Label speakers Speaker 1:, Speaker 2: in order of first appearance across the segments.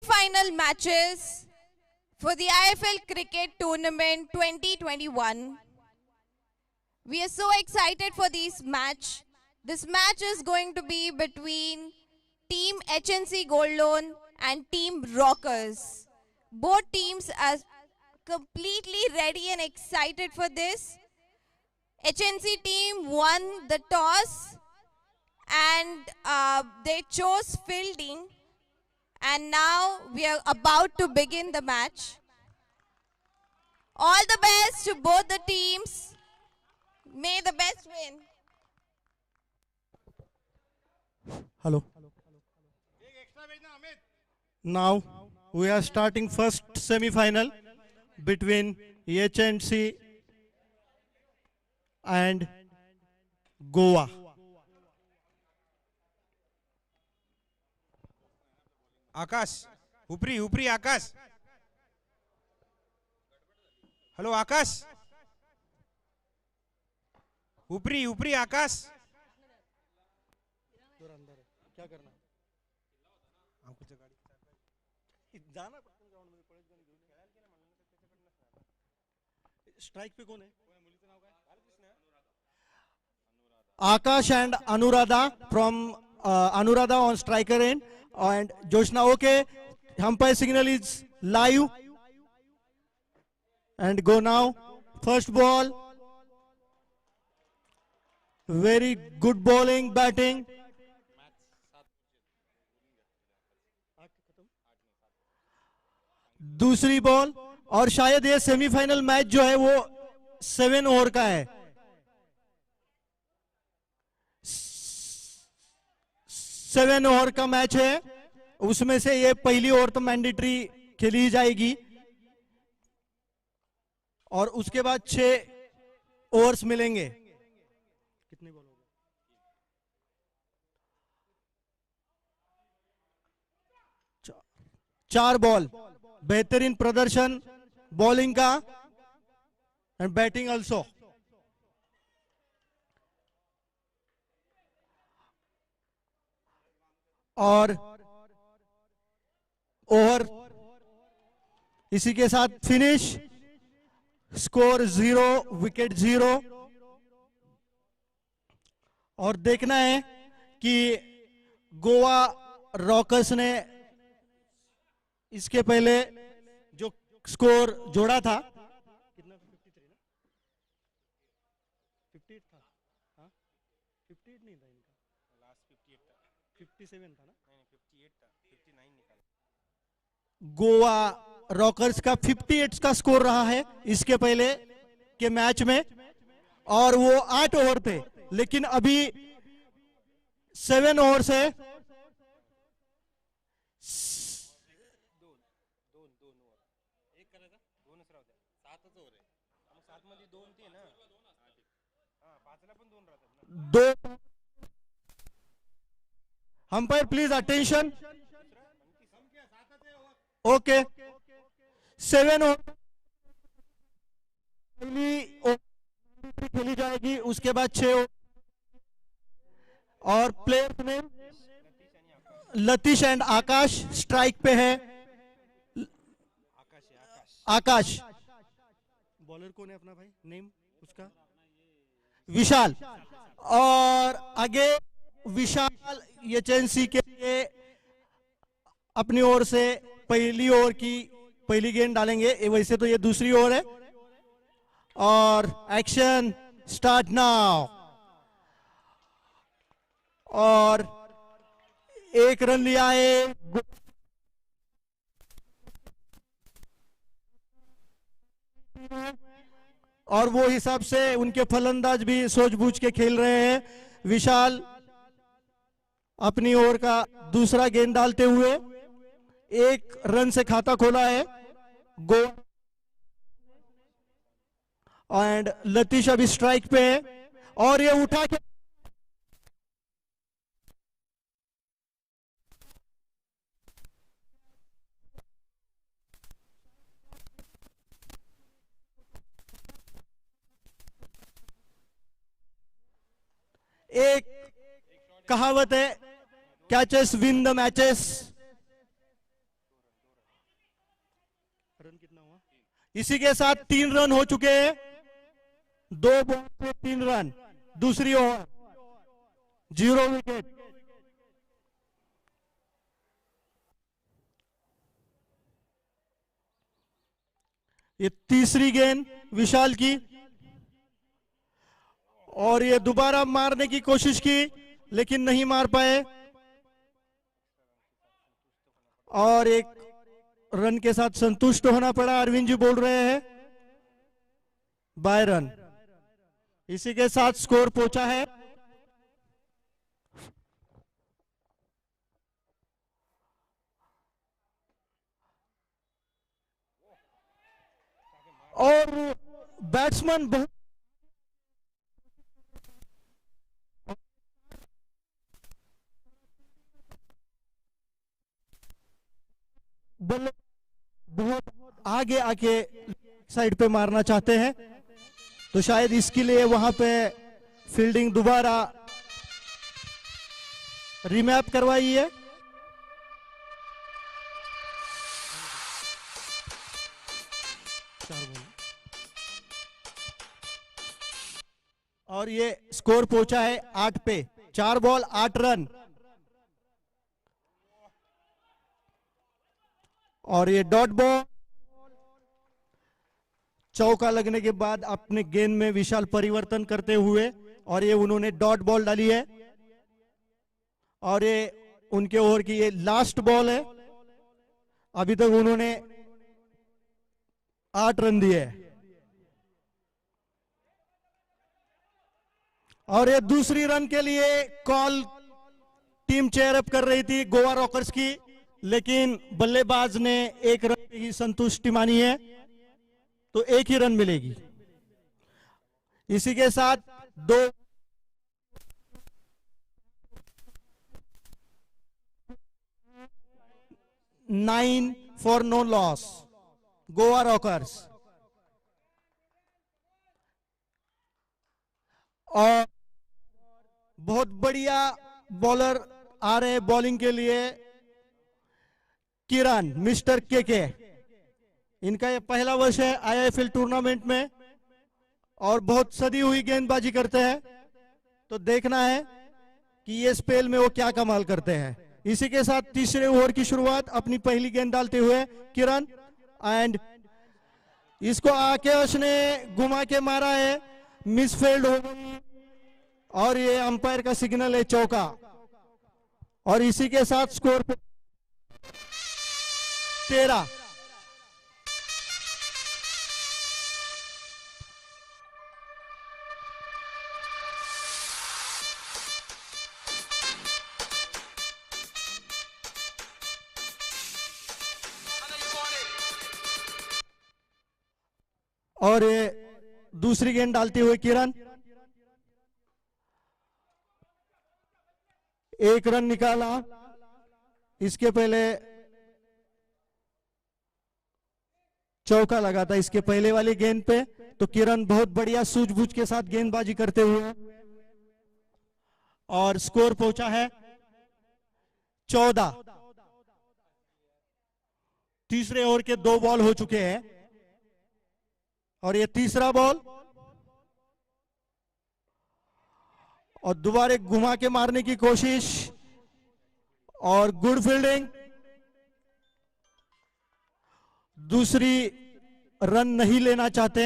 Speaker 1: Final matches for the IFL Cricket Tournament 2021. We are so excited for this match. This match is going to be between Team HNC Gold Loan and Team Rockers. Both teams are completely ready and excited for this. HNC team won the toss and they chose fielding. And now we are about to begin the match. All the best to both the teams. May the best win.
Speaker 2: Hello. Now we are starting first semi-final between HNC and Goa.
Speaker 3: आकाश ऊपरी ऊपरी आकाश hello आकाश ऊपरी ऊपरी आकाश
Speaker 2: क्या करना strike पे कौन है Akash and Anuradha from Anuradha on striker end and Joshna. Okay, umpire signal is live and go now. First ball, very good bowling, batting. दूसरी बॉल और शायद ये सेमीफाइनल मैच जो है वो 7 ओवर का है. 7 ओवर का मैच है, उसमें से ये पहली ओवर तो मैंडेटरी खेली जाएगी और उसके बाद 6 ओवर्स मिलेंगे. कितने बॉल हो गए? 4 बॉल. बेहतरीन प्रदर्शन बॉलिंग का एंड बैटिंग ऑल्सो. और ओवर इसी के साथ फिनिश. Score 0, wicket 0. और देखना है कि गोवा रॉकर्स ने इसके पहले जो स्कोर जोड़ा था कितना 53 ना 58 था. हाँ 58 नहीं था इनका, लास्ट 58 था. 57 था ना, नहीं 58 था, 59 निकाला. गोवा रॉकर्स का 58 का स्कोर रहा है इसके पहले के मैच में और वो 8 ओवर थे, लेकिन अभी 7 ओवर से दो. Umpire please attention. Okay 7 over खेली जाएगी, उसके बाद 6 ओवर. और प्लेयर्स में लतीश एंड आकाश स्ट्राइक पे है. आकाश. बॉलर कौन है अपना भाई, नेम उसका? विशाल. और आगे विशाल एचएनसी के लिए अपनी ओर से पहली ओवर की पहली गेंद डालेंगे. वैसे तो ये दूसरी ओवर है. और एक्शन स्टार्ट नाउ. और 1 रन लिया है. और वो हिसाब से उनके फलंदाज भी सूझबूझ के खेल रहे हैं. विशाल अपनी ओवर का दूसरा गेंद डालते हुए 1 रन से खाता खोला है. गो एंड लतीश अभी स्ट्राइक पे है और ये उठा के एक कहावत है, कैचेस विन द मैचेस. इसी के साथ 3 रन हो चुके हैं, 2 बॉल पे 3 रन, दूसरी ओवर 0 विकेट। ये तीसरी गेंद विशाल की, और ये दोबारा मारने की कोशिश की लेकिन नहीं मार पाए, और एक रन के साथ संतुष्ट होना पड़ा। अरविंद जी बोल रहे हैं बाय रन। इसी के साथ स्कोर पहुंचा है और बैट्समैन बहुत बहुत आगे आके साइड पे मारना चाहते हैं, तो शायद इसके लिए वहां पे फील्डिंग दोबारा रिमैप करवाई है। और ये स्कोर पहुंचा है 8 पे, 4 बॉल 8 रन। और ये डॉट बॉल, चौका लगने के बाद अपने गेंद में विशाल परिवर्तन करते हुए, और ये उन्होंने डॉट बॉल डाली है, और ये उनके ओवर की ये लास्ट बॉल है। अभी तक उन्होंने 8 रन दिए, और ये दूसरी रन के लिए कॉल टीम चेयर अप कर रही थी गोवा रॉकर्स की, लेकिन बल्लेबाज ने 1 रन की संतुष्टि मानी है, तो 1 ही रन मिलेगी। इसी के साथ 9 for no loss Goa Rockers. और बहुत बढ़िया बॉलर आ रहे हैं बॉलिंग के लिए, किरण मिस्टर के। इनका ये पहला वर्ष है आईआईएफएल टूर्नामेंट में, और बहुत सदी हुई गेंदबाजी करते हैं, तो देखना है कि ये स्पेल में वो क्या कमाल करते हैं। इसी के साथ तीसरे ओवर की शुरुआत अपनी पहली गेंद डालते हुए किरण, एंड इसको आकाश ने घुमा के मारा है, मिसफील्ड हो गई, और ये अंपायर का सिग्नल है चौका। और इसी के साथ स्कोर 13। और ये दूसरी गेंद डालते हुए किरण, 1 रन निकाला। इसके पहले चौका लगा था इसके पहले वाली गेंद पे, तो किरण बहुत बढ़िया सूझबूझ के साथ गेंदबाजी करते हुए, और स्कोर पहुंचा है 14। तीसरे ओवर के 2 बॉल हो चुके हैं, और ये तीसरा बॉल, और दोबारा घुमा के मारने की कोशिश, और गुड फील्डिंग। दूसरी रन नहीं लेना चाहते,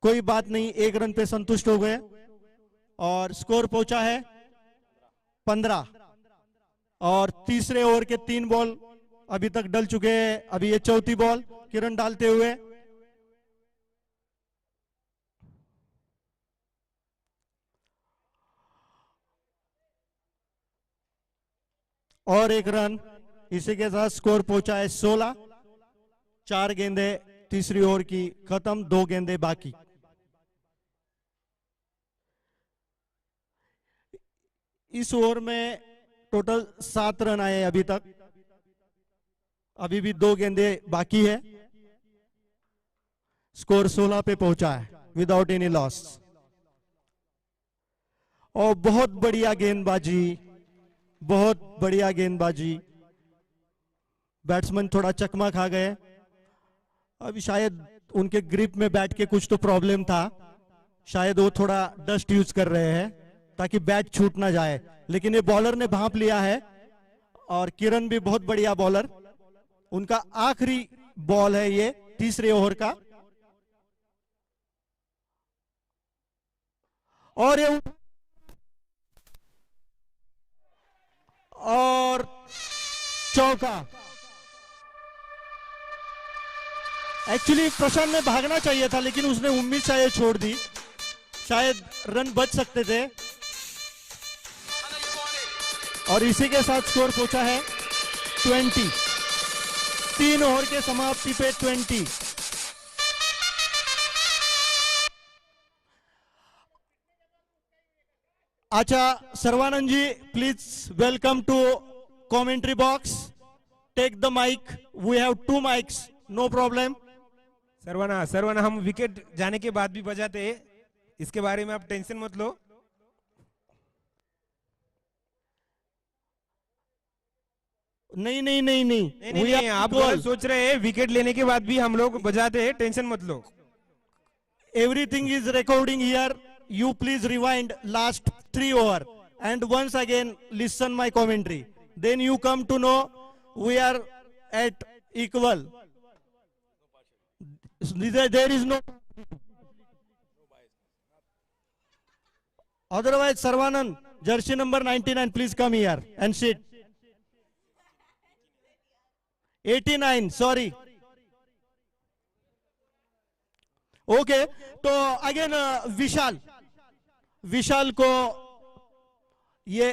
Speaker 2: कोई बात नहीं, 1 रन पे संतुष्ट हो गए, और स्कोर पहुंचा है 15। और तीसरे ओवर के 3 बॉल अभी तक डल चुके हैं। अभी ये चौथी बॉल किरण डालते हुए, और 1 रन। इसी के साथ स्कोर पहुंचा है 16। 4 गेंदे तीसरी ओवर की खत्म, 2 गेंदे बाकी। इस ओवर में टोटल 7 रन आए अभी तक, अभी भी 2 गेंदे बाकी है। स्कोर 16 पे पहुंचा है विदाउट एनी लॉस। और बहुत बढ़िया गेंदबाजी, बहुत बढ़िया गेंदबाजी। बैट्समैन थोड़ा चकमा खा गए, अभी शायद उनके ग्रिप में बैट के कुछ तो प्रॉब्लम था, शायद वो थोड़ा डस्ट यूज कर रहे हैं ताकि बैट छूट ना जाए, लेकिन ये बॉलर ने भांप लिया है। और किरण भी बहुत बढ़िया बॉलर, उनका आखिरी बॉल है ये तीसरे ओवर का, और ये और चौका। एक्चुअली प्रशांत ने भागना चाहिए था, लेकिन उसने उम्मीद शायद छोड़ दी, शायद रन बच सकते थे। और इसी के साथ स्कोर पहुंचा है 20। 3 ओवर के समाप्ति पे 20। अच्छा Sarvanand ji, please welcome to commentary box, take the mic, we have 2 mics, no problem.
Speaker 3: Saravana हम विकेट जाने के बाद भी बजाते हैं, इसके बारे में आप टेंशन मत लो।
Speaker 2: नहीं नहीं नहीं नहीं,
Speaker 3: नहीं, आप गलत सोच रहे हैं, विकेट लेने के बाद भी हम लोग बजाते हैं, टेंशन मत लो।
Speaker 2: Everything is recording here, you please rewind last 3 over and once again listen my commentary, then you come to know we are at equal. There is no, otherwise Sarvanand, jersey number 99, please come here and sit. 89, sorry. Okay, तो again विशाल को ये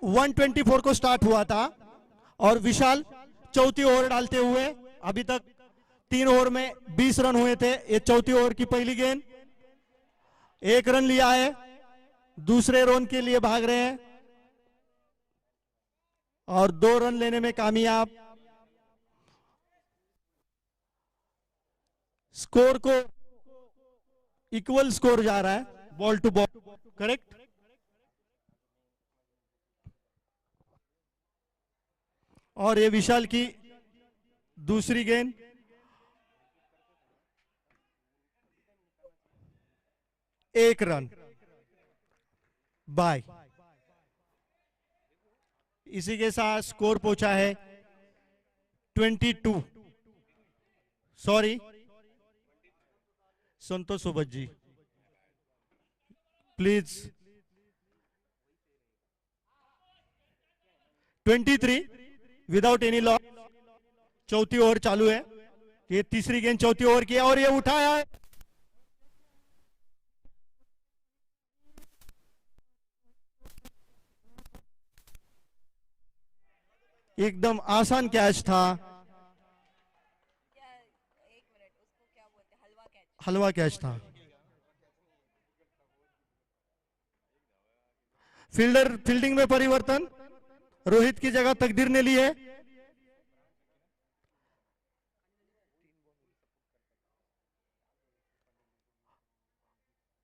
Speaker 2: 124 को start हुआ था, और विशाल चौथी over डालते हुए अभी तक 3 ओवर में 20 रन हुए थे। ये चौथी ओवर की पहली गेंद, 1 रन लिया है, दूसरे रन के लिए भाग रहे हैं और 2 रन लेने में कामयाब। स्कोर को इक्वल स्कोर जा रहा है, बॉल टू बॉल, करेक्ट। और ये विशाल की दूसरी गेंद, एक रन, बाय। इसी के साथ स्कोर पहुंचा है 22। सॉरी संतोष सोबत जी, प्लीज। 23 without any loss. चौथी ओवर चालू है, ये तीसरी गेंद चौथी ओवर की है और ये उठाया है, एकदम आसान कैच था, हलवा कैच था। फील्डिंग में परिवर्तन, रोहित की जगह तकदीर ने ली है।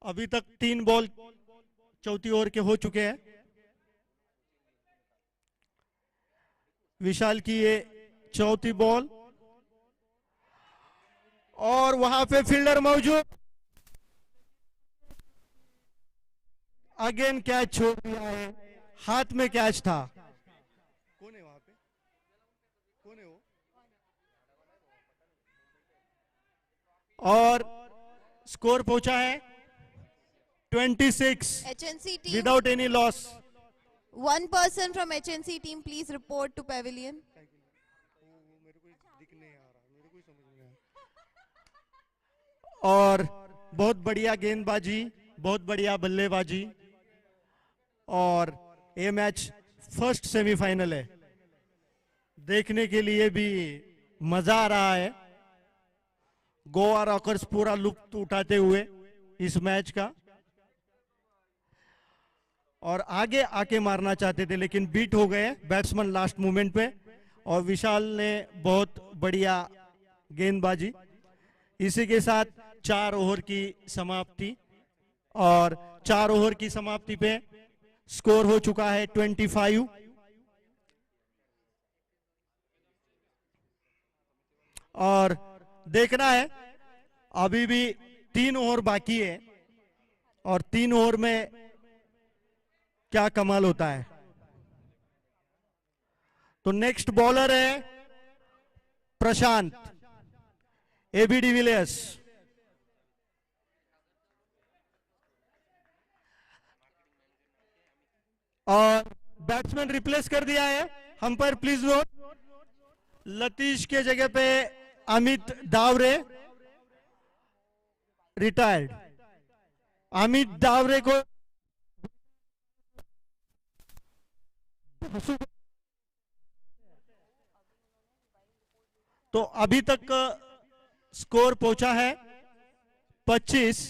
Speaker 2: अभी तक 3 बॉल चौथी ओवर के हो चुके हैं। विशाल की ये चौथी बॉल और वहां पे फील्डर मौजूद, अगेन कैच छोड़ दिया है, हाथ में कैच था। कौन है वहां पे, कौन है वो? और स्कोर पहुंचा है 26
Speaker 1: HNC team,
Speaker 2: without any loss.
Speaker 1: one person from HNC team please report to pavilion.
Speaker 2: मेरे को दिख नहीं आ रहा, मेरे को समझ नहीं आ रहा। और बहुत बढ़िया गेंदबाजी, बहुत बढ़िया बल्लेबाजी, और ये मैच फर्स्ट सेमीफाइनल है, देखने के लिए भी मजा आ रहा है। गोवा रॉकर्स पूरा लुत्फ उठाते हुए इस मैच का, और आगे आके मारना चाहते थे लेकिन बीट हो गए बैट्समैन लास्ट मोमेंट पे, और विशाल ने बहुत बढ़िया गेंदबाजी। इसी के साथ 4 ओवर की समाप्ति, और 4 ओवर की समाप्ति पे स्कोर हो चुका है 25। और देखना है, अभी भी 3 ओवर बाकी है और 3 ओवर में क्या कमाल होता है। तो नेक्स्ट बॉलर है प्रशांत, एबी डिविलियर्स। और बैट्समैन रिप्लेस कर दिया है। अंपायर प्लीज नोट, लतीश के जगह पे अमित दावरे रिटायर्ड। अमित दावरे को तो अभी तक स्कोर पहुंचा है 25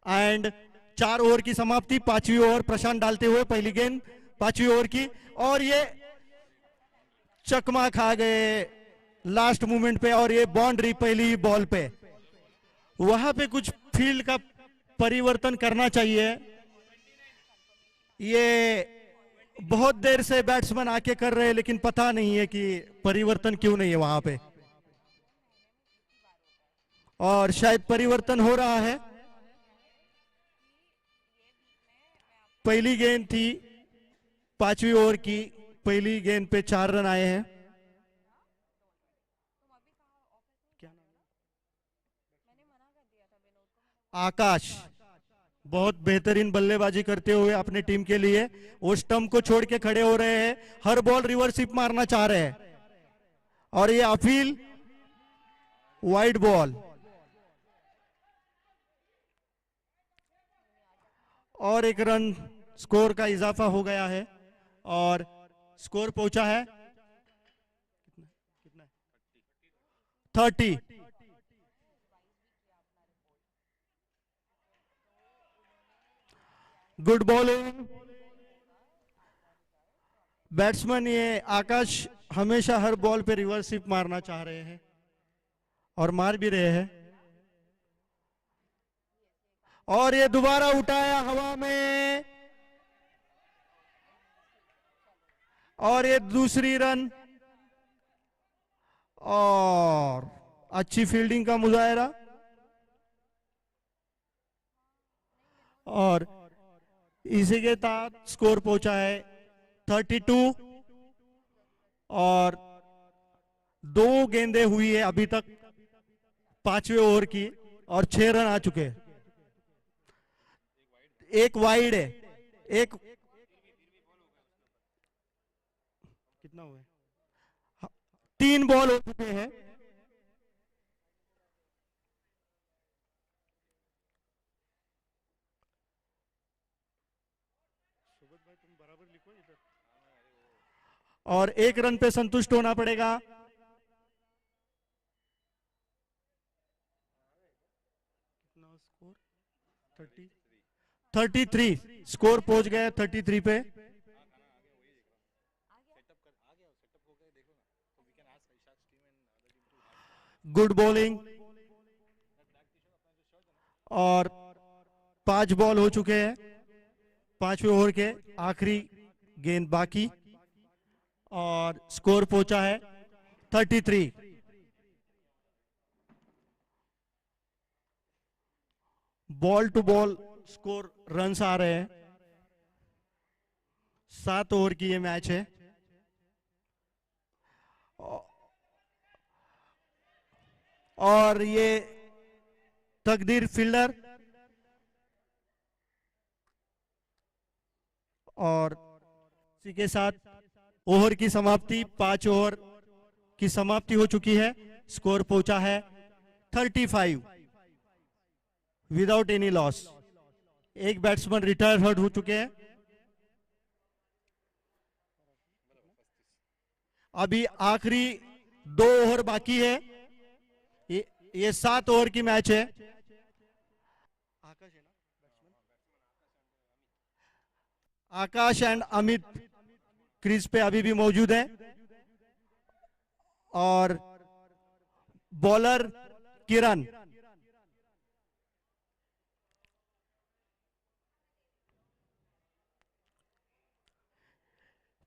Speaker 2: एंड 4 ओवर की समाप्ति। 5वीं ओवर प्रशांत डालते हुए पहली गेंद 5वीं ओवर की, और ये चकमा खा गए लास्ट मोमेंट पे, और ये बाउंड्री पहली बॉल पे। वहां पे कुछ फील्ड का परिवर्तन करना चाहिए। ये बहुत देर से बैट्समैन आके कर रहे हैं, लेकिन पता नहीं है कि परिवर्तन क्यों नहीं है वहां पे, और शायद परिवर्तन हो रहा है। पहली गेंद थी 5वीं ओवर की, पहली गेंद पे 4 रन आए हैं। आकाश बहुत बेहतरीन बल्लेबाजी करते हुए अपने टीम के लिए वो स्टंप को छोड़ के खड़े हो रहे हैं। हर बॉल रिवर्सिप मारना चाह रहे हैं, और ये अपील वाइड बॉल। और 1 रन स्कोर का इजाफा हो गया है, और स्कोर पहुंचा है 30। गुड बॉलिंग बैट्समैन ये आकाश हमेशा हर बॉल पे रिवर्सिप मारना चाह रहे हैं, और मार भी रहे हैं। और ये दोबारा उठाया हवा में, और ये दूसरी रन, और अच्छी फील्डिंग का मुजाहरा। और इसी के साथ स्कोर पहुंचा है 32, और 2 गेंदें हुई है अभी तक 5वें ओवर की, और 6 रन आ चुके हैं। एक वाइड है, एक कितना हुआ है, 3 बॉल हो चुके हैं। और 1 रन पे संतुष्ट होना पड़ेगा। कितना स्कोर, 33 स्कोर पहुंच गया 33 पे। गुड बॉलिंग, और 5 बॉल हो चुके हैं 5वें ओवर के, आखिरी गेंद बाकी, और स्कोर पहुंचा है 33। Ball to ball score runs आ रहे हैं। 7 ओवर की ये मैच है, और ये तकदीर फील्डर, और इसी के साथ ओवर की समाप्ति, 5 ओवर की समाप्ति हो चुकी है। स्कोर पहुंचा है 35 विदाउट एनी लॉस। एक बैट्समैन रिटायर हो चुके हैं। अभी आखिरी 2 ओवर बाकी है। ये 7 ओवर की मैच है। आकाश एंड अमित क्रीज पे अभी भी मौजूद है, और बॉलर किरण।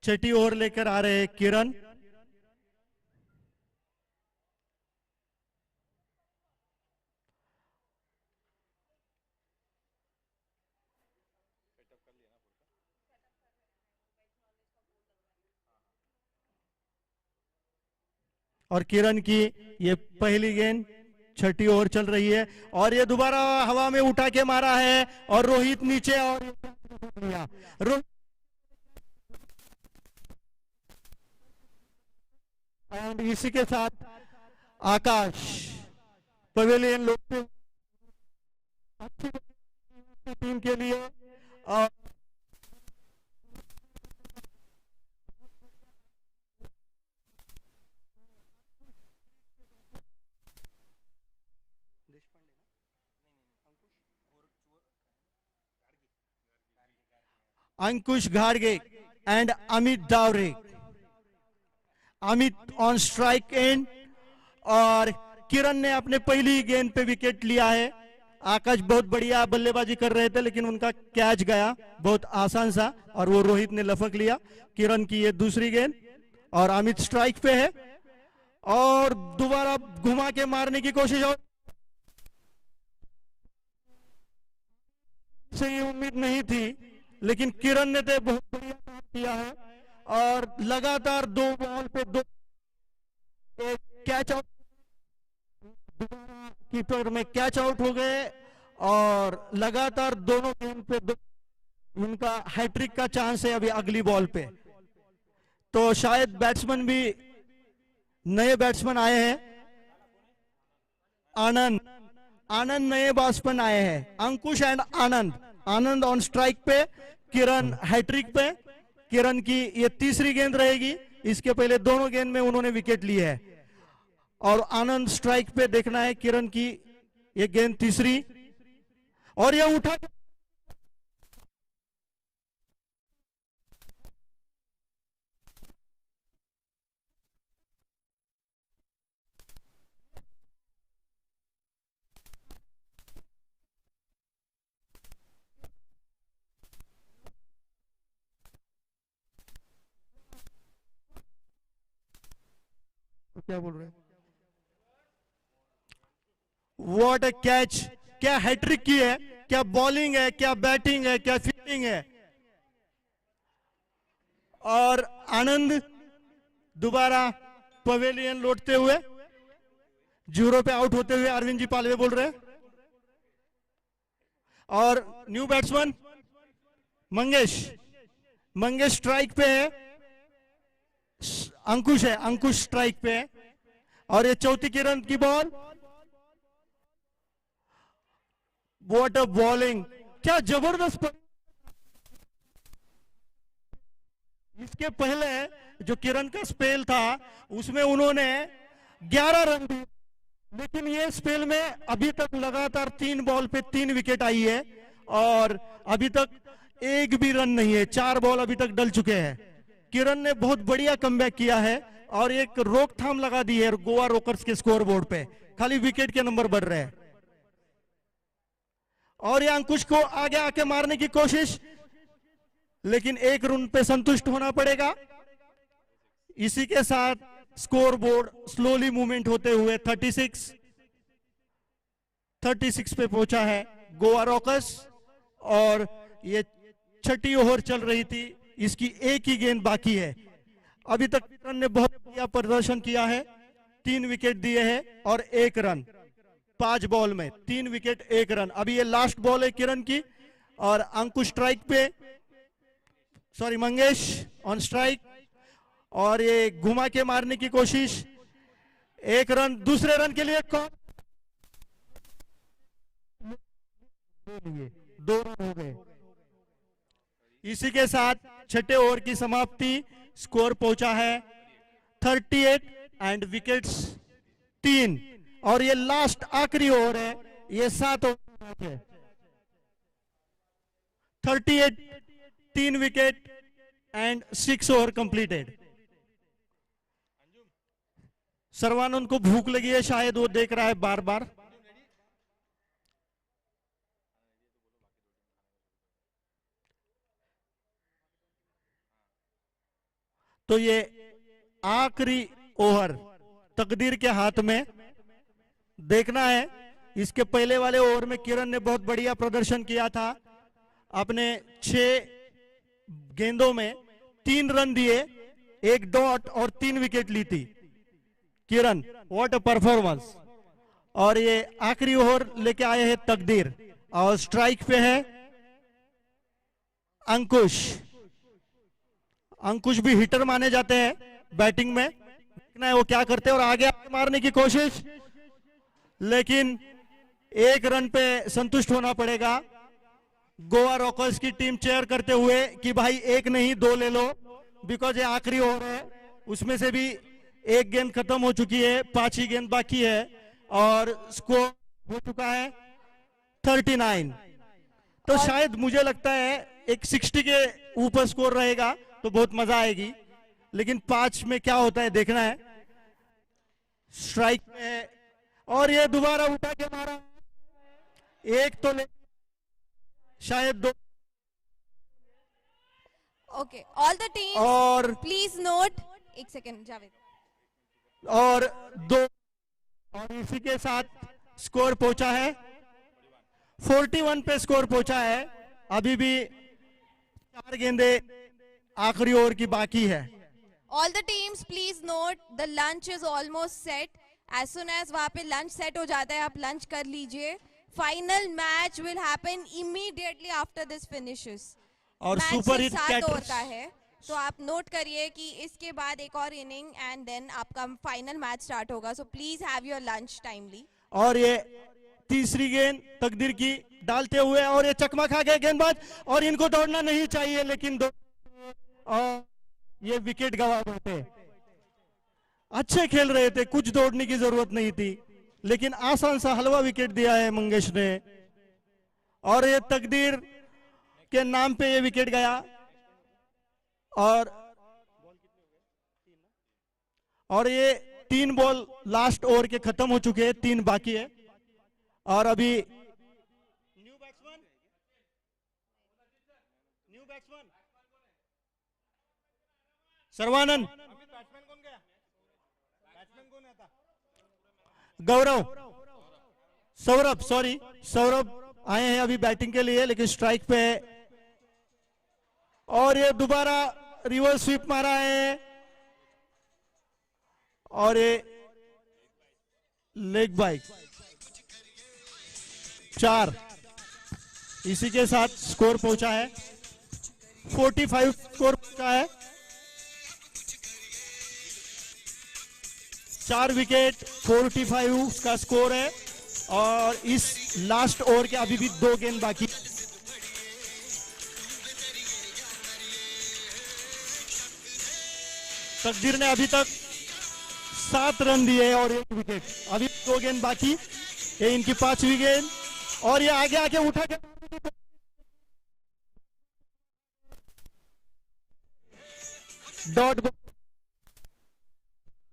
Speaker 2: छठी ओवर लेकर आ रहे हैं किरण। और किरण की ये पहली गेंद, छठी ओवर चल रही है और ये दोबारा हवा में उठा के मारा है और रोहित नीचे और रोहित और इसी के साथ आकाश पवेलियन लोग अच्छी टीम के लिए। और अंकुश घाड़गे and Amit Daware, Amit on strike and और किरण ने अपने पहली गेंद पे विकेट लिया है। आकाश बहुत बढ़िया बल्लेबाजी कर रहे थे लेकिन उनका कैच गया बहुत आसान सा और वो रोहित ने लपक लिया। किरण की ये दूसरी गेंद और अमित स्ट्राइक पे है और दोबारा घुमा के मारने की कोशिश और से ये उम्मीद नहीं थी लेकिन किरण ने तो बहुत बढ़िया काम किया है और लगातार 2 बॉल पे 2 कैच आउट, कीपर में कैच आउट हो गए और लगातार दोनों गेंद पे 2 उनका हैट्रिक का चांस है अभी अगली बॉल पे। तो शायद बैट्समैन भी नए बैट्समैन आए हैं। आनंद, आनंद नए बैट्समैन आए हैं, Ankush and Anand. Anand on strike पे, किरण हैट्रिक पे। किरण की ये तीसरी गेंद रहेगी, इसके पहले दोनों गेंद में उन्होंने विकेट ली है और आनंद स्ट्राइक पे। देखना है किरण की ये गेंद तीसरी और ये उठा क्या बोल रहे हैं, व्हाट अ कैच, क्या हैट्रिक की है, क्या बॉलिंग है, क्या बैटिंग है, क्या फील्डिंग है। और आनंद दोबारा पवेलियन लौटते हुए, जीरो पे आउट होते हुए अरविंद जी पालवे बोल रहे हैं। और new batsman Mangesh, Mangesh strike पे है, अंकुश है, अंकुश स्ट्राइक पे है और ये चौथी किरण की बॉल। व्हाट अ बॉलिंग, क्या जबरदस्त। इसके पहले जो किरण का स्पेल था उसमें उन्होंने 11 रन दिए लेकिन ये स्पेल में अभी तक लगातार 3 बॉल पे 3 विकेट आई है और अभी तक एक भी रन नहीं है। 4 बॉल अभी तक डल चुके हैं। किरण ने बहुत बढ़िया कमबैक किया है और एक रोकथाम लगा दी है गोवा रोकर्स के स्कोर बोर्ड पे, खाली विकेट के नंबर बढ़ रहे हैं। और ये अंकुश को आगे आके मारने की कोशिश, लेकिन 1 रन पे संतुष्ट होना पड़ेगा। इसी के साथ स्कोर बोर्ड स्लोली मूवमेंट होते हुए 36 पे पहुंचा है गोवा रॉकर्स और ये छठी ओवर चल रही थी, इसकी एक ही गेंद बाकी है। अभी तक किरण ने बहुत बढ़िया प्रदर्शन किया है, 3 विकेट दिए हैं और 1 रन, 5 बॉल में 3 विकेट 1 रन। अभी ये लास्ट बॉल है किरण की और अंकुश स्ट्राइक पे, सॉरी मंगेश ऑन स्ट्राइक और ये घुमा के मारने की कोशिश, 1 रन। दूसरे रन के लिए कौन, 2 रन हो गए। इसी के साथ छठे ओवर की समाप्ति, स्कोर पहुंचा है 38 एंड विकेट्स 3 और ये लास्ट आखिरी ओवर है, ये 7 ओवर है। 38, 3 wicket and 6 over completed. Sarvanand को भूख लगी है, शायद वो देख रहा है बार बार। तो ये आखिरी ओवर तकदीर के हाथ में, देखना है। इसके पहले वाले ओवर में किरण ने बहुत बढ़िया प्रदर्शन किया था, अपने 6 गेंदों में 3 रन दिए, 1 डॉट और 3 विकेट ली थी किरण। What a performance. और ये आखिरी ओवर लेके आए हैं तकदीर, और स्ट्राइक पे है अंकुश। अंकुश भी हिटर माने जाते हैं बैटिंग में, देखना है वो क्या करते हैं। और आगे मारने की कोशिश, लेकिन 1 रन पे संतुष्ट होना पड़ेगा गोवा रॉकर्स की टीम चेयर करते हुए कि भाई 1 नहीं 2 ले लो, बिकॉज ये आखिरी ओवर है। उसमें से भी 1 गेंद खत्म हो चुकी है, 5 ही गेंद बाकी है, और स्कोर हो चुका है 39। तो शायद मुझे लगता है एक 60 के ऊपर स्कोर रहेगा तो बहुत मजा आएगी, लेकिन 5 में क्या होता है देखना है। स्ट्राइक में, और ये दोबारा उठा के मारा, 1 तो ले, शायद 2।
Speaker 1: Okay, all the teams,
Speaker 2: और
Speaker 1: please note. एक सेकेंड जावेद।
Speaker 2: और 2, और इसी के साथ स्कोर पहुंचा है 41 पे स्कोर पहुंचा है। अभी भी 4 गेंदे आखिरी ओवर की बाकी है।
Speaker 1: All the teams, please note, the lunch is almost set. As soon as वहाँ पे lunch set हो जाता है, आप lunch कर लीजिए। Final match will happen immediately after this finishes.
Speaker 2: और
Speaker 1: Match
Speaker 2: सुपर हिट
Speaker 1: 7 ओवर
Speaker 2: कैटर्स,
Speaker 1: का है, तो आप नोट करिए कि इसके बाद एक और इनिंग एंड देन आपका फाइनल मैच स्टार्ट होगा। So please have your lunch timely.
Speaker 2: और ये तीसरी गेंद तकदीर की डालते हुए, और ये चकमा खा गए गेंदबाज, और इनको दौड़ना नहीं चाहिए, लेकिन और ये विकेट गवा बैठे। अच्छे खेल रहे थे, कुछ दौड़ने की जरूरत नहीं थी, लेकिन आसान सा हलवा विकेट दिया है मंगेश ने, और ये तकदीर के नाम पे ये विकेट गया। और ये 3 बॉल लास्ट ओवर के खत्म हो चुके हैं, 3 बाकी है। और अभी न्यू बैट्समैन सर्वानंद, गौरव, सौरभ आए हैं अभी बैटिंग के लिए, लेकिन स्ट्राइक पे है। और ये दोबारा रिवर्स स्वीप मारा है, और ये लेग बाइक 4। इसी के साथ स्कोर पहुंचा है 45, स्कोर पहुंचा है। 4 विकेट 45 उसका स्कोर है, और इस लास्ट ओवर के अभी भी 2 गेंद बाकी। तकदीर ने अभी तक 7 रन दिए और 1 विकेट, अभी 2 गेंद बाकी। ये इनकी 5वीं गेंद, और ये आगे आके उठा के डॉट।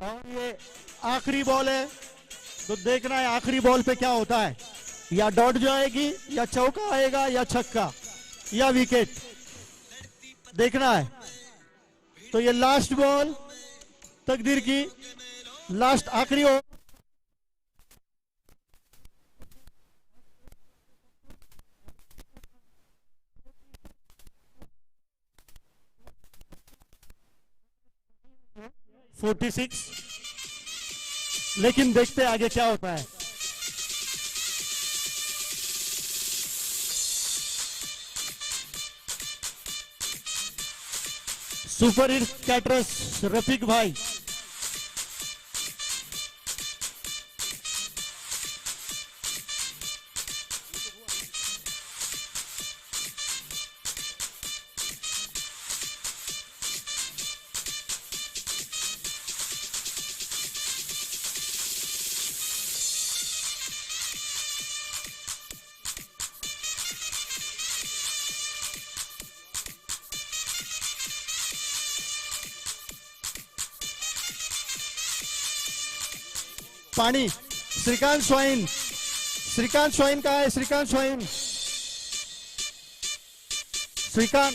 Speaker 2: और ये आखिरी बॉल है, तो देखना है आखिरी बॉल पे क्या होता है, या डॉट जाएगी, या चौका आएगा, या छक्का, या विकेट, देखना है। तो ये लास्ट बॉल तकदीर की, लास्ट आखिरी ओवर। लेकिन देखते हैं आगे क्या होता है। सुपर हिट कैटरस रफीक भाई, पानी, श्रीकांत स्वाइन कहा है? श्रीकांत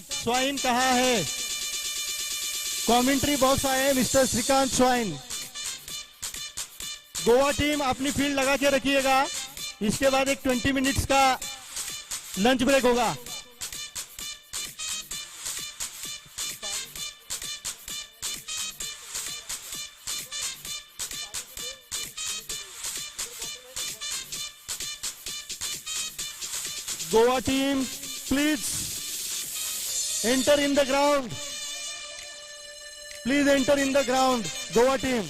Speaker 2: स्वाइन कहा है? कमेंट्री बॉक्स आए मिस्टर श्रीकांत स्वाइन। गोवा टीम अपनी फील्ड लगा के रखिएगा, इसके बाद एक 20 मिनट्स का लंच ब्रेक होगा। Goa team please enter in the ground, please enter in the ground Goa team.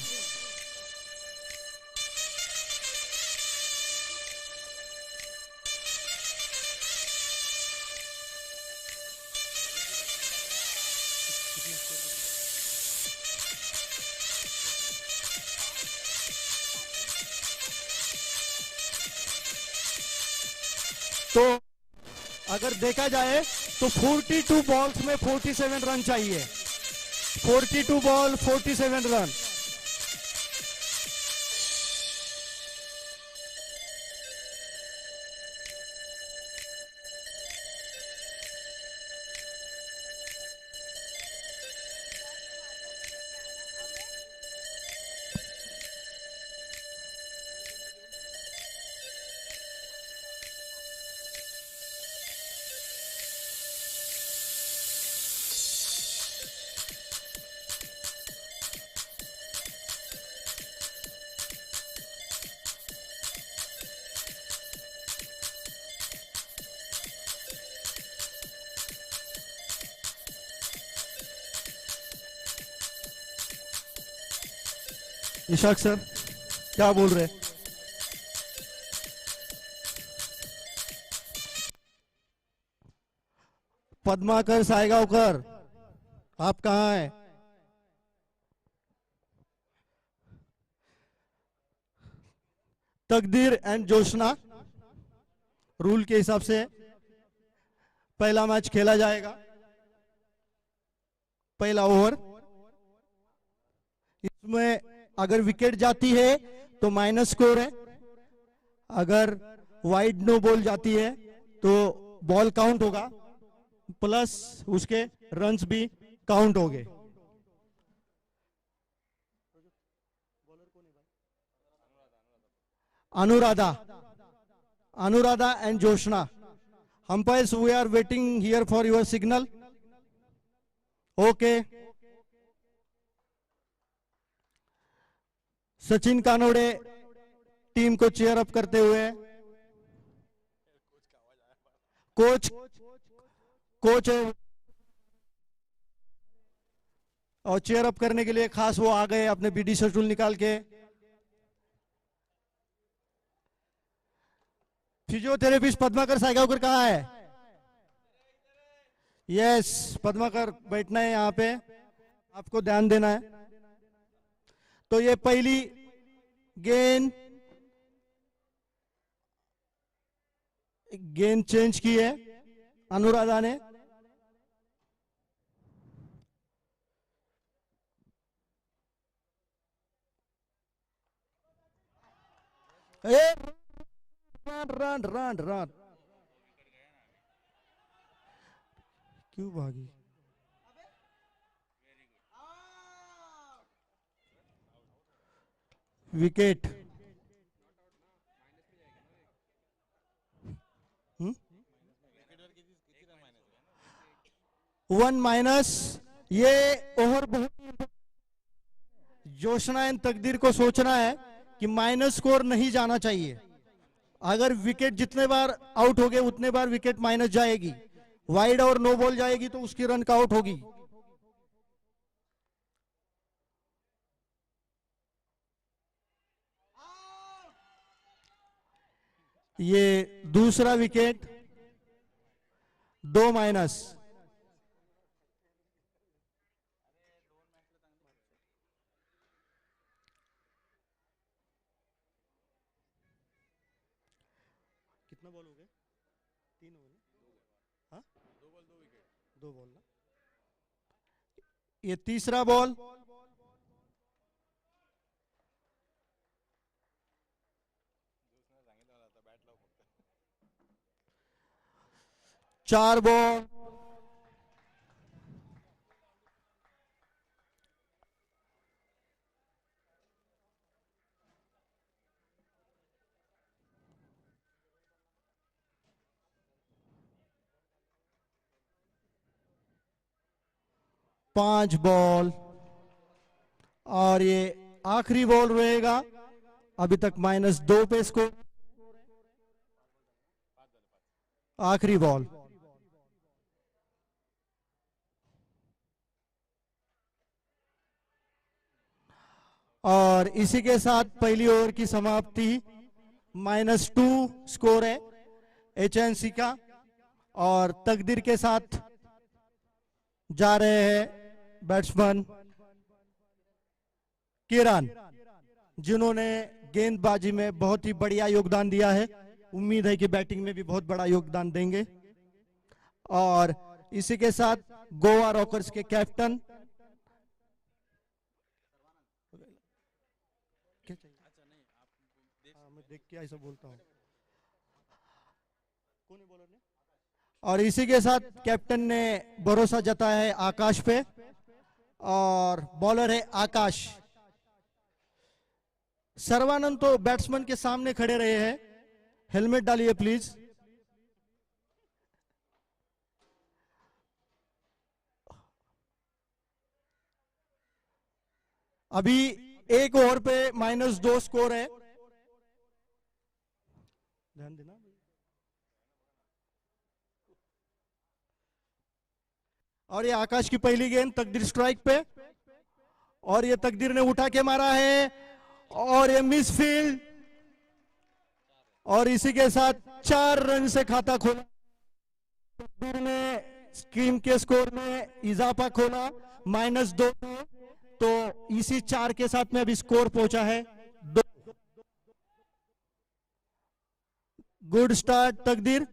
Speaker 2: तो अगर देखा जाए तो 42 बॉल्स में 47 रन चाहिए, 42 बॉल 47 रन। इशाक सर क्या बोल रहे? पद्माकर सायगावकर आप कहां हैं? तकदीर एंड जोशना, रूल के हिसाब से पहला मैच खेला जाएगा। पहला ओवर, इसमें अगर विकेट जाती है तो माइनस स्कोर है, अगर वाइड नो बॉल जाती है तो बॉल काउंट होगा, प्लस उसके रन्स भी काउंट होंगे। Anuradha and Joshna, umpires we are waiting here for your signal. Okay. Sachin Kanode team को चेयर अप करते हुए, कोच और चेयर अप करने के लिए खास वो आ गए अपने बीडी शेड्यूल निकाल के। फिजियोथेरेपिस्ट पद्माकर सायगावकर कहाँ है? यस, पद्माकर बैठना है यहाँ पे, आपको ध्यान देना है। तो ये पहली गेंद चेंज की है अनुराधा ने। रन रन रन, क्यों भागी? विकेट। 1 माइनस। ये ओवर बहुत, जोशना एंड तकदीर को सोचना है कि माइनस स्कोर नहीं जाना चाहिए। अगर विकेट जितने बार आउट हो गए उतने बार विकेट माइनस जाएगी, वाइड और नो बॉल जाएगी तो उसकी रन का आउट होगी। ये दूसरा विकेट, 2 माइनस। कितना बॉल हो गए? 3 हो गए। हाँ, 2 बॉल ना। ये तीसरा बॉल, चार बॉल, 5 बॉल और ये आखिरी बॉल रहेगा। अभी तक -2 पे स्कोर। आखिरी बॉल और इसी के साथ पहली ओवर की समाप्ति। -2 स्कोर है एचएनसी का और तकदीर के साथ जा रहे हैं बैट्समैन किरण, जिन्होंने गेंदबाजी में बहुत ही बढ़िया योगदान दिया है। उम्मीद है कि बैटिंग में भी बहुत बड़ा योगदान देंगे। और इसी के साथ गोवा रॉकर्स के कैप्टन मैं देख के ऐसा बोलता हूँ। और इसी के साथ कैप्टन ने भरोसा जताया है आकाश पे और बॉलर है आकाश। सर्वानंद तो बैट्समैन के सामने खड़े रहे हैं। हेलमेट डालिए प्लीज। अभी एक ओवर पे -2 स्कोर है। ध्यान देना। और ये आकाश की पहली गेंद तकदीर स्ट्राइक पे और ये तकदीर ने उठा के मारा है और ये मिस फील्ड और इसी के साथ 4 रन से खाता खोला। तकदीर ने स्क्रीन के स्कोर में इजाफा खोला -2 तो इसी 4 के साथ में अभी स्कोर पहुंचा है 2। गुड स्टार्ट तकदीर।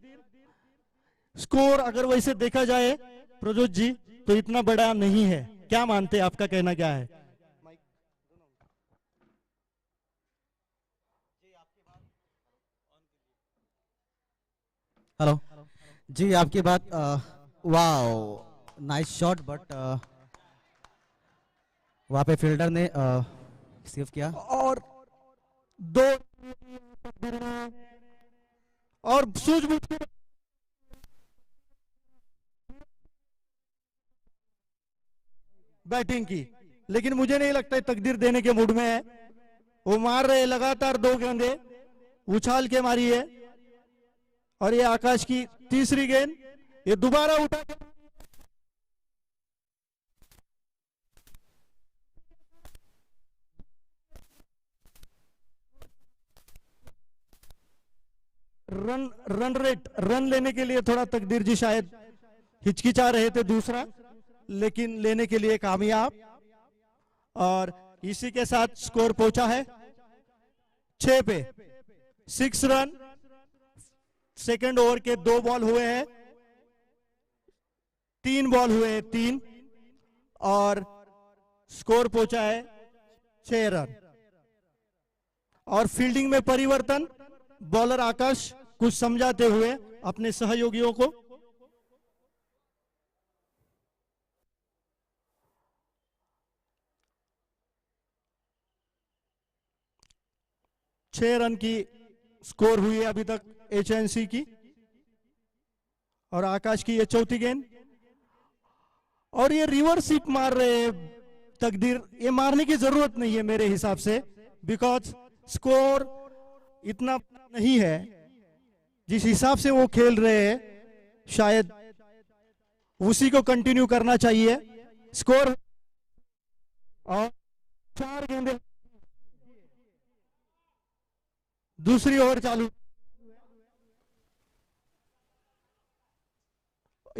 Speaker 2: स्कोर अगर वैसे देखा जाए प्रजोत जी तो इतना बड़ा नहीं है। क्या मानते हैं, आपका कहना क्या है?
Speaker 4: हेलो जी, आपकी बात वाओ नाइस शॉट बट वहां पे फील्डर ने सेव किया
Speaker 2: और 2 और सूझबूझ के बैटिंग की, लेकिन मुझे नहीं लगता है तकदीर देने के मूड में है। वो मार रहे लगातार 2 गेंदे उछाल के मारी है और ये आकाश की तीसरी गेंद। ये दोबारा उठा के रन रेट रन लेने के लिए थोड़ा तकदीर जी शायद हिचकिचा रहे थे दूसरा, लेकिन लेने के लिए कामयाब। और इसी के साथ स्कोर पहुंचा है 6 पे 6 रन। सेकंड ओवर के 2 बॉल हुए हैं, 3 बॉल हुए हैं 3 और स्कोर पहुंचा है 6 रन। और फील्डिंग में परिवर्तन, बॉलर आकाश कुछ समझाते हुए अपने सहयोगियों को। छह रन की स्कोर हुई है अभी तक एचएनसी की और आकाश की ये चौथी गेंद। और ये रिवर्स हिट मार रहे हैं तकदीर। ये मारने की जरूरत नहीं है मेरे हिसाब से, बिकॉज स्कोर इतना नहीं है जिस हिसाब से वो खेल रहे हैं। शायद उसी को कंटिन्यू करना चाहिए। स्कोर और 4 गेंदें, दूसरी ओवर चालू।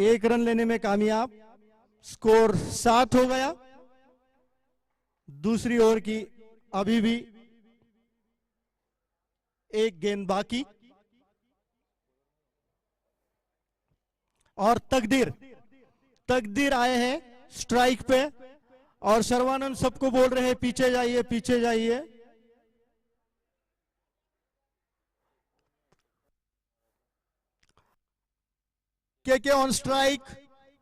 Speaker 2: 1 रन लेने में कामयाब, स्कोर 7 हो गया। दूसरी ओवर की अभी भी 1 गेंद बाकी। और तकदीर आए हैं स्ट्राइक पे और सर्वानंद सबको बोल रहे हैं पीछे जाइए पीछे जाइए। के ऑन स्ट्राइक।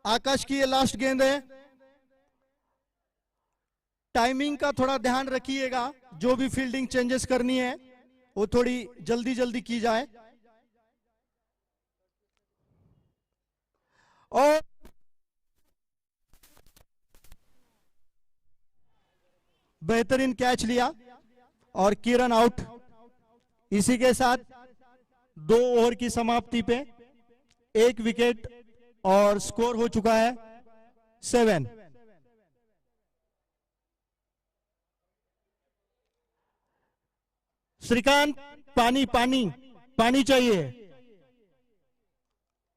Speaker 2: आकाश की ये लास्ट गेंद है। टाइमिंग का थोड़ा ध्यान रखिएगा, जो भी फील्डिंग चेंजेस करनी है वो थोड़ी जल्दी जल्दी की जाए। और बेहतरीन कैच लिया और किरण आउट। इसी के साथ 2 ओवर की समाप्ति पे 1 विकेट और स्कोर हो चुका है 7। श्रीकांत, पानी पानी पानी चाहिए,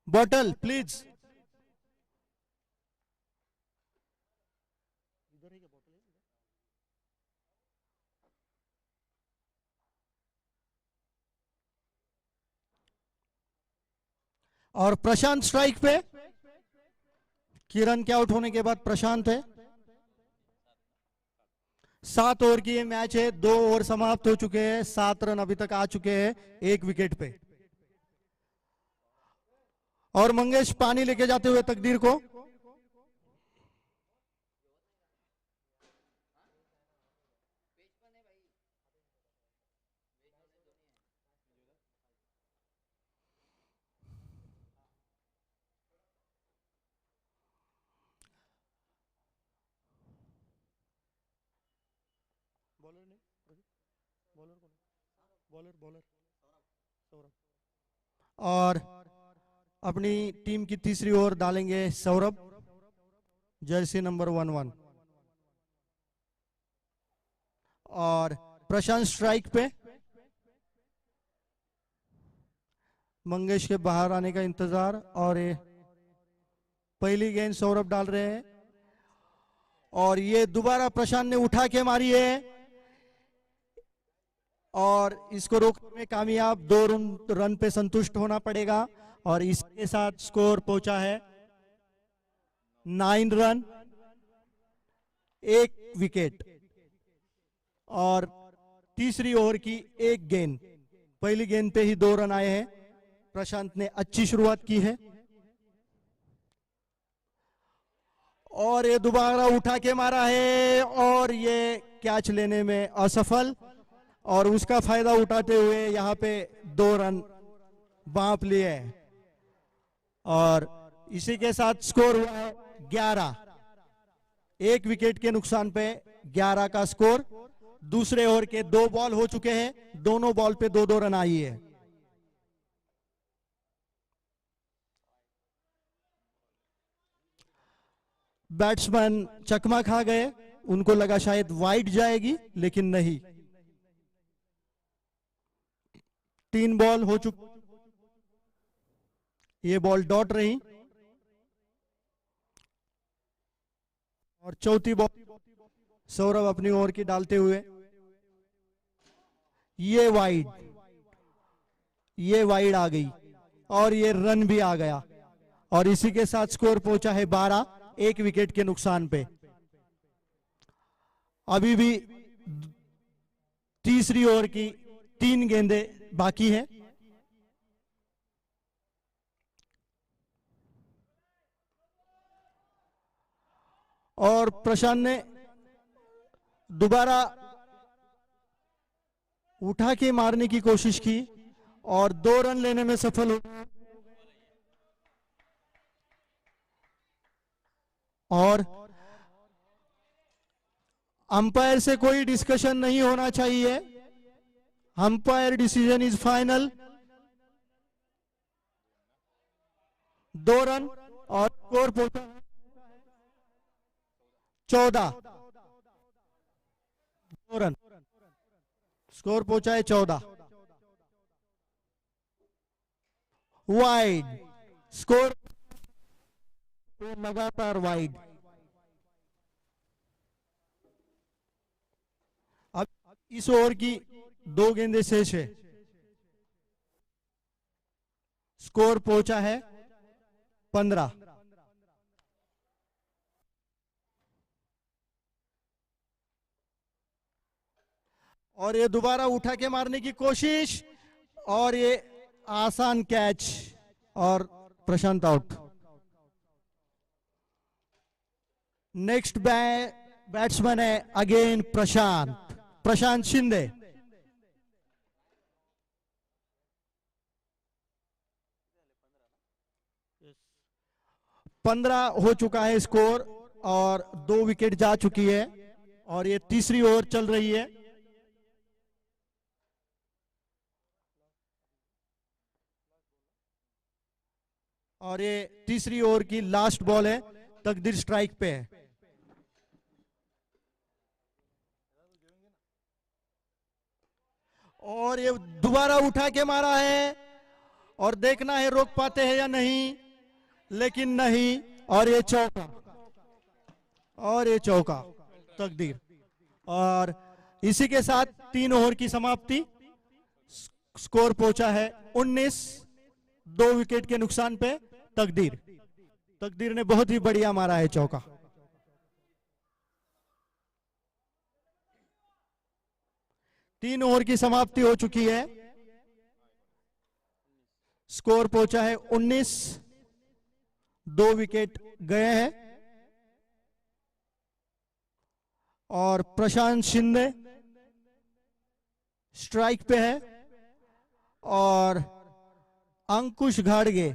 Speaker 2: बॉटल प्लीज। और प्रशांत स्ट्राइक पे। किरण के आउट होने के बाद प्रशांत है। 7 ओवर की ये मैच है, 2 ओवर समाप्त हो चुके हैं, 7 रन अभी तक आ चुके हैं 1 विकेट पे। और मंगेश पानी लेके जाते हुए तकदीर को। बॉलर नहीं, बॉलर कौन? Bowler bowler Saurabh. और अपनी टीम की तीसरी ओवर डालेंगे सौरभ, जर्सी नंबर 11। और प्रशांत स्ट्राइक पे। मंगेश के बाहर आने का इंतजार। और ये पहली गेंद सौरभ डाल रहे हैं और ये दोबारा प्रशांत ने उठा के मारी है और इसको रोकने में कामयाब। 2 रन पे संतुष्ट होना पड़ेगा और इसके साथ स्कोर पहुंचा है 9 रन, 1 विकेट। और तीसरी ओवर की 1 गेंद, पहली गेंद पे ही 2 रन आए हैं। प्रशांत ने अच्छी शुरुआत की है और ये दोबारा उठा के मारा है और ये कैच लेने में असफल और उसका फायदा उठाते हुए यहां पे 2 रन बांप लिए और इसी के साथ स्कोर हुआ है 11। 1 विकेट के नुकसान पे 11 का स्कोर। दूसरे ओवर के 2 बॉल हो चुके हैं, दोनों बॉल पे 2-2 रन आई है। बैट्समैन चकमा खा गए, उनको लगा शायद वाइड जाएगी लेकिन नहीं। 3 बॉल हो चुकी, ये बॉल डॉट रही और चौथी बॉल सौरभ अपनी ओवर की डालते हुए ये वाइड आ गई और ये रन भी आ गया और इसी के साथ स्कोर पहुंचा है 12, 1 विकेट के नुकसान पे। अभी भी तीसरी ओवर की 3 गेंदें बाकी है। और प्रशांत ने दोबारा उठा के मारने की कोशिश की और 2 रन लेने में सफल हो। और अंपायर से कोई डिस्कशन नहीं होना चाहिए, umpire decision is final. 2 run और स्कोर पहुंचा 14। 2 रन, स्कोर पहुंचा है 14। वाइड स्कोर, लगातार वाइड। अब इस ओवर की 2 गेंदें शेष है, स्कोर पहुंचा है 15। और ये दोबारा उठा के मारने की कोशिश और ये आसान कैच और प्रशांत आउट। नेक्स्ट बैट्समैन है अगेन प्रशांत शिंदे। 15 हो चुका है स्कोर और 2 विकेट जा चुकी है और ये तीसरी ओवर चल रही है। और ये तीसरी ओवर की लास्ट बॉल है, तकदीर स्ट्राइक पे है। और ये दोबारा उठा के मारा है और देखना है रोक पाते हैं या नहीं, लेकिन नहीं। और ये चौका, और ये चौका, तकदीर। और इसी के साथ 3 ओवर की समाप्ति। स्कोर पहुंचा है 19, 2 विकेट के नुकसान पे तकदीर ने बहुत ही बढ़िया मारा है चौका। तीन ओवर की समाप्ति हो चुकी है। स्कोर पहुंचा है 19, 2 विकेट गए हैं। और प्रशांत शिंदे स्ट्राइक पे है और अंकुश घाड़गे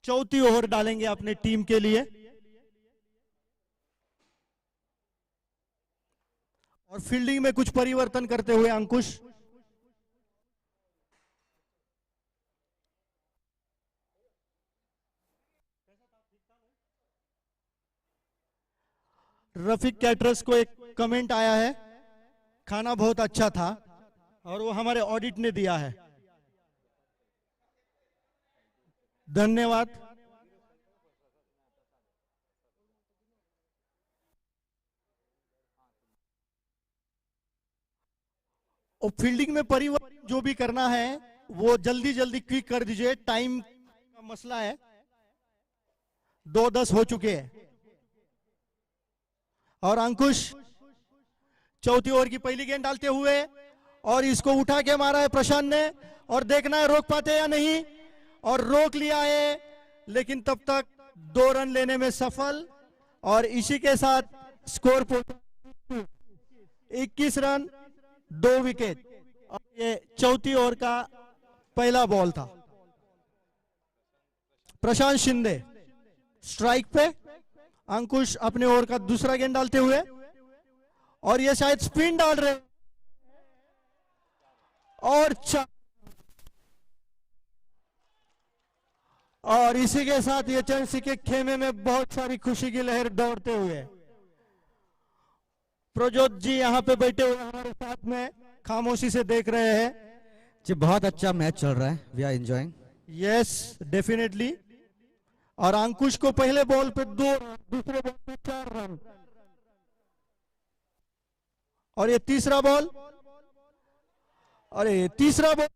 Speaker 2: चौथी ओवर डालेंगे अपने टीम के लिए। और फील्डिंग में कुछ परिवर्तन करते हुए अंकुश। रफीक कैटरस को एक कमेंट आया है, खाना बहुत अच्छा था, और वो हमारे ऑडिट ने दिया है, धन्यवाद। और फील्डिंग में परिवर्तन जो भी करना है वो जल्दी जल्दी क्विक कर दीजिए, टाइम का मसला है। 2-10 हो चुके हैं। और अंकुश चौथी ओवर की पहली गेंद डालते हुए, और इसको उठा के मारा है प्रशांत ने, और देखना है रोक पाते या नहीं, और रोक लिया है, लेकिन तब तक 2 रन लेने में सफल। और इसी के साथ स्कोर 21 रन, 2 विकेट। और ये चौथी ओवर का पहला बॉल था। प्रशांत शिंदे स्ट्राइक पे, अंकुश अपने ओवर का दूसरा गेंद डालते हुए, और ये शायद स्पिन डाल रहे, और इसी के साथ ये चेल्सी के खेमे में बहुत सारी खुशी की लहर दौड़ते हुए। प्रजोत जी यहाँ पे बैठे हुए हमारे साथ में खामोशी से देख रहे हैं।
Speaker 4: जी बहुत अच्छा मैच चल रहा है, we are enjoying.
Speaker 2: Yes definitely. और अंकुश को पहले बॉल पे 2 रन, दूसरे बॉल पे 4 रन, और ये तीसरा बॉल, अरे तीसरा बॉल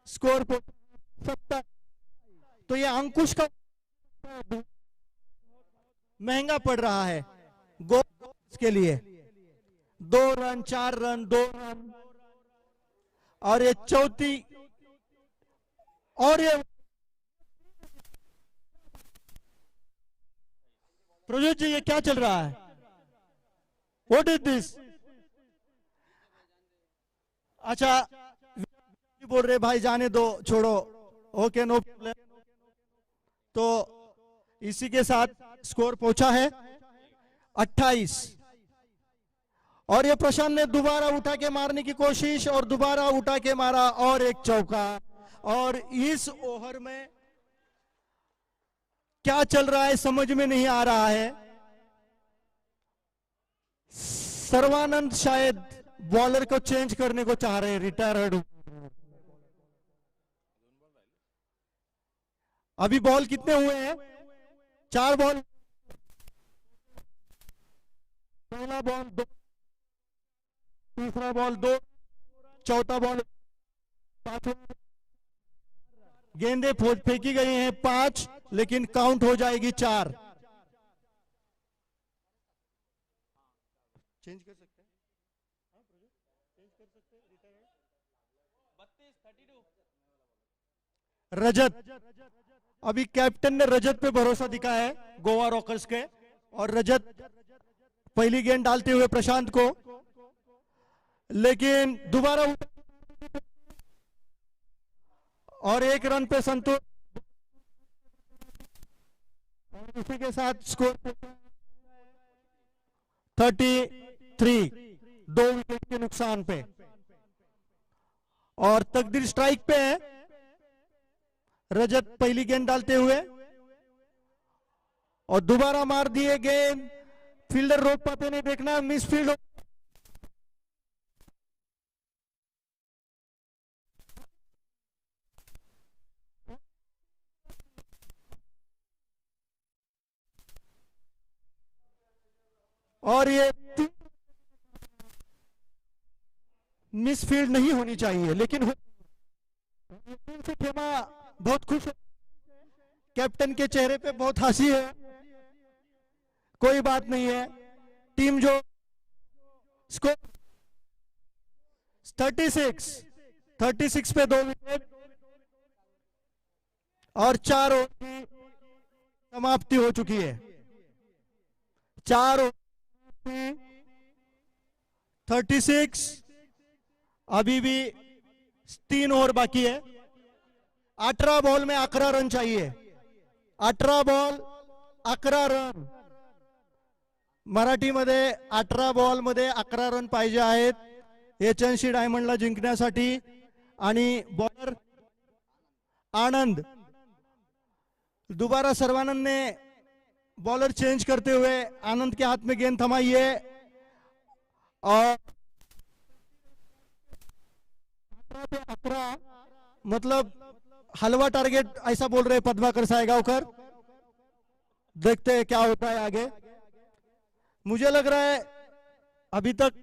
Speaker 2: स्कोर पे 70। तो ये अंकुश का महंगा पड़ रहा है गोल के लिए। 2 रन, 4 रन, 2 रन, और ये चौथी, और ये प्रजोत जी ये क्या चल रहा है? What is this? अच्छा बोल रहे भाई जाने दो, छोड़ो, ओके नो प्रॉब्लम। तो इसी के साथ स्कोर पहुंचा है 28। और ये प्रशांत ने दोबारा उठा के मारने की कोशिश, और दोबारा उठा के मारा, और एक चौका। और इस ओवर में क्या चल रहा है समझ में नहीं आ रहा है। सर्वानंद शायद बॉलर को चेंज करने को चाह रहे हैं, रिटायर्ड। अभी बॉल कितने हुए हैं? 4 बॉल। पहला बॉल 2, तीसरा बॉल 2, चौथा बॉल 5। गेंदें फेंकी गई हैं 5, लेकिन काउंट हो जाएगी 4। चेंज कर सकते हैं? रजत, अभी कैप्टन ने रजत पे भरोसा दिखाया है गोवा रॉकर्स के, और रजत पहली गेंद डालते हुए प्रशांत को, लेकिन दोबारा और 1 रन पे संतोष। इसी के साथ स्कोर 33, 2 विकेट के नुकसान पे। और तकदीर स्ट्राइक पे है। रजत पहली गेंद डालते हुए और दोबारा मार दिए गेंद। फील्डर रोक पाते नहीं, देखना मिस फील्ड। और ये मिस फील्ड नहीं होनी चाहिए, लेकिन से खेमा बहुत खुश है। कैप्टन के चेहरे पे बहुत हंसी है। कोई बात नहीं है। टीम जो स्कोर 36 पे 2 विकेट और 4 ओवर की समाप्ति हो चुकी है। 4 ओवर 36, अभी भी 3 ओवर बाकी है। 18 बॉल में 11 रन चाहिए। 18 बॉल 11 रन। मराठीमध्ये 18 बॉल मध्ये 11 रन पाहिजे आहेत एचएनसी डायमंडला जिंकण्यासाठी। आणि बॉलर आनंद, दोबारा सर्वानंद ने बॉलर चेंज करते हुए आनंद के हाथ में गेंद थमाई है और 11 मतलब हलवा टारगेट ऐसा बोल रहे पद्माकर सायगावकर। देखते हैं क्या होता है आगे। मुझे लग रहा है अभी तक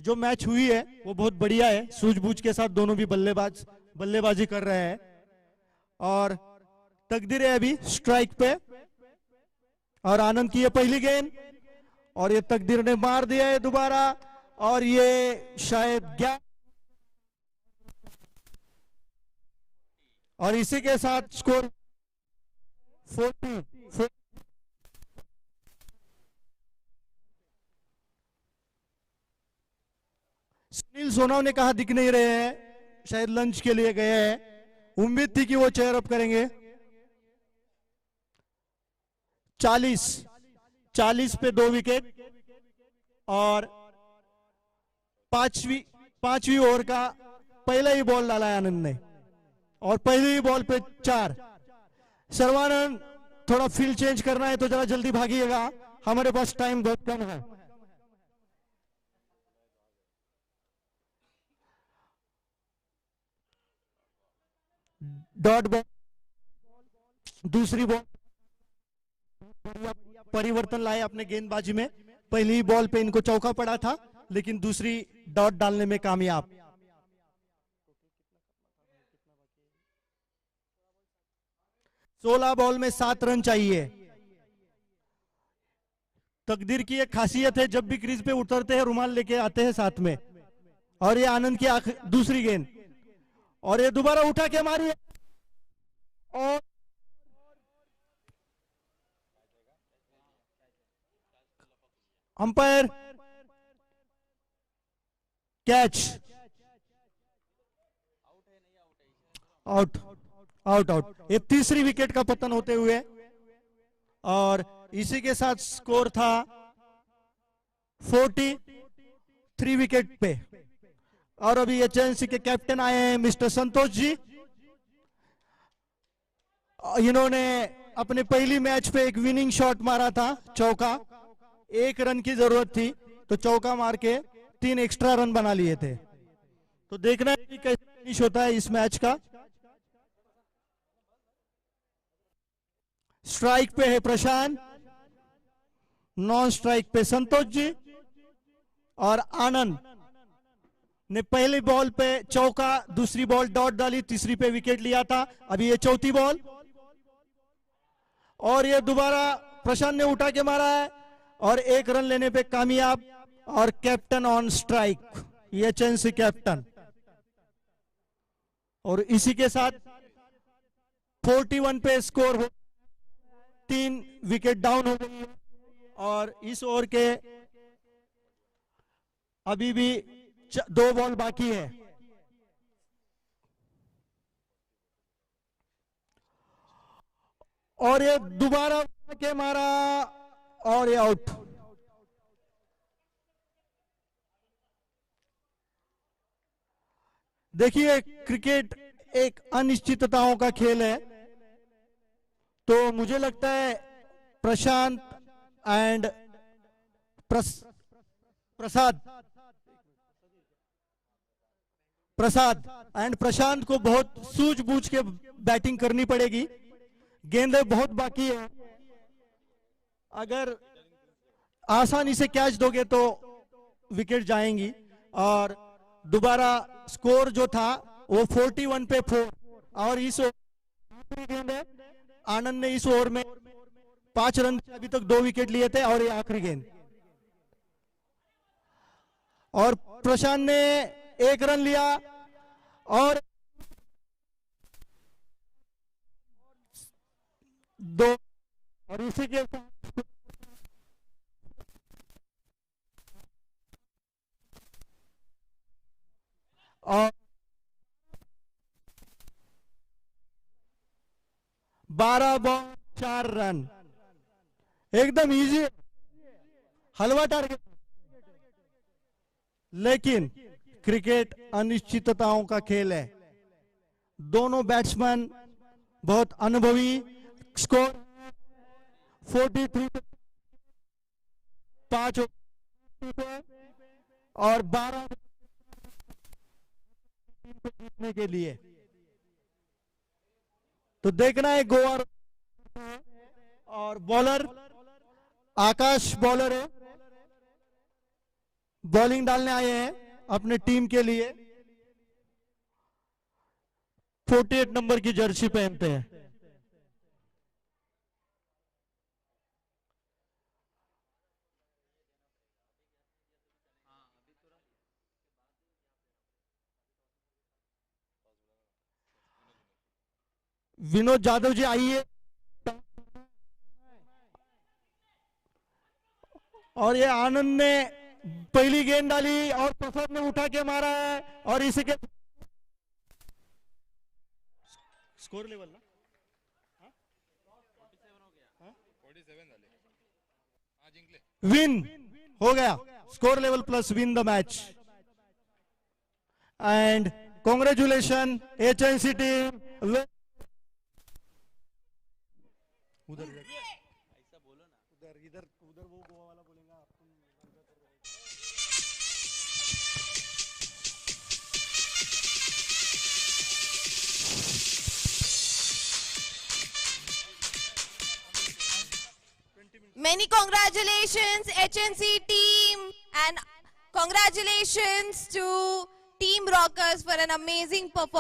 Speaker 2: जो मैच हुई है वो बहुत बढ़िया है। सूझबूझ के साथ दोनों भी बल्लेबाजी कर रहे हैं। और तकदीर है अभी स्ट्राइक पे और आनंद की ये पहली गेंद और ये तकदीर ने मार दिया है दोबारा और ये शायद गया। और इसी के साथ स्कोर 40। सुनील सोनाव ने कहा दिख नहीं रहे हैं, शायद लंच के लिए गए हैं। उम्मीद थी कि वो चेयर अप करेंगे। 40 पे 2 विकेट और पांचवी ओवर का पहला ही बॉल डाला है आनंद ने और पहली ही बॉल पे 4। सर्वानंद थोड़ा फील्ड चेंज करना है तो जरा जल्दी भागिएगा, हमारे पास टाइम बहुत कम है। डॉट बॉल, दूसरी बॉल परिवर्तन लाए अपने गेंदबाजी में। पहली बॉल पे इनको चौका पड़ा था लेकिन दूसरी डॉट डालने में कामयाब। 16 बॉल में 7 रन चाहिए। तकदीर की एक खासियत है, जब भी क्रीज पे उतरते हैं रुमाल लेके आते हैं साथ में। और ये आनंद की दूसरी गेंद और ये दोबारा उठा के मारी और umpire catch, out out out. ये तीसरी विकेट का पतन होते हुए और इसी के साथ स्कोर था 43 विकेट पे। और अभी एचएनसी के कैप्टन आए हैं मिस्टर संतोष जी। इन्होंने अपने पहली मैच पे एक विनिंग शॉट मारा था, चौका। 1 रन की जरूरत थी तो चौका मार के 3 एक्स्ट्रा रन बना लिए थे। तो देखना है कि कैसे फिनिश होता है इस मैच का। स्ट्राइक पे है प्रशांत, नॉन स्ट्राइक पे संतोष जी और आनंद ने पहली बॉल पे चौका, दूसरी बॉल डॉट डाली, तीसरी पे विकेट लिया था। अभी ये चौथी बॉल और ये दोबारा प्रशांत ने उठा के मारा है और 1 रन लेने पे कामयाब। और कैप्टन ऑन स्ट्राइक, ये एचएनसी कैप्टन। और इसी के साथ 41 पे स्कोर हो, 3 विकेट डाउन हो गई और इस ओवर के अभी भी 2 बॉल बाकी है। और ये दोबारा के मारा और ये आउट। देखिए क्रिकेट एक अनिश्चितताओं का खेल है, तो मुझे लगता है प्रशांत एंड प्रशांत को बहुत सूझबूझ के बैटिंग करनी पड़ेगी। गेंदें बहुत बाकी है, अगर आसानी से कैच दोगे तो विकेट जाएंगी। और दोबारा स्कोर जो था वो 41 पे 4, और इस आखिरी गेंद है, आनंद ने इस ओवर में 5 रन से अभी तक 2 विकेट लिए थे, और ये आखिरी गेंद। और प्रशांत ने 1 रन लिया और 2, और इसी के साथ और 12 बॉल 4 रन, एकदम इजी, हलवा टारगेट। लेकिन क्रिकेट अनिश्चितताओं का खेल है, दोनों बैट्समैन बहुत अनुभवी। स्कोर 43 5 और 12 जीतने के लिए। तो देखना है गोवा। और बॉलर आकाश बॉलर है, बॉलिंग डालने आए हैं अपने टीम के लिए। 48 नंबर की जर्सी पहनते हैं। विनोद जाधव जी आइए। और ये आनंद ने पहली गेंद डाली और प्रसाद ने उठा के मारा है, और इसी के स्कोर लेवल ना 47 विन हो गया। Score level plus win the match. And congratulation HNC team. उधर ऐसा बोलो ना, उधर वो गोवा वाला बोलेगा।
Speaker 1: Many congratulations HNC team, and congratulations to Team Rockers for an amazing performance.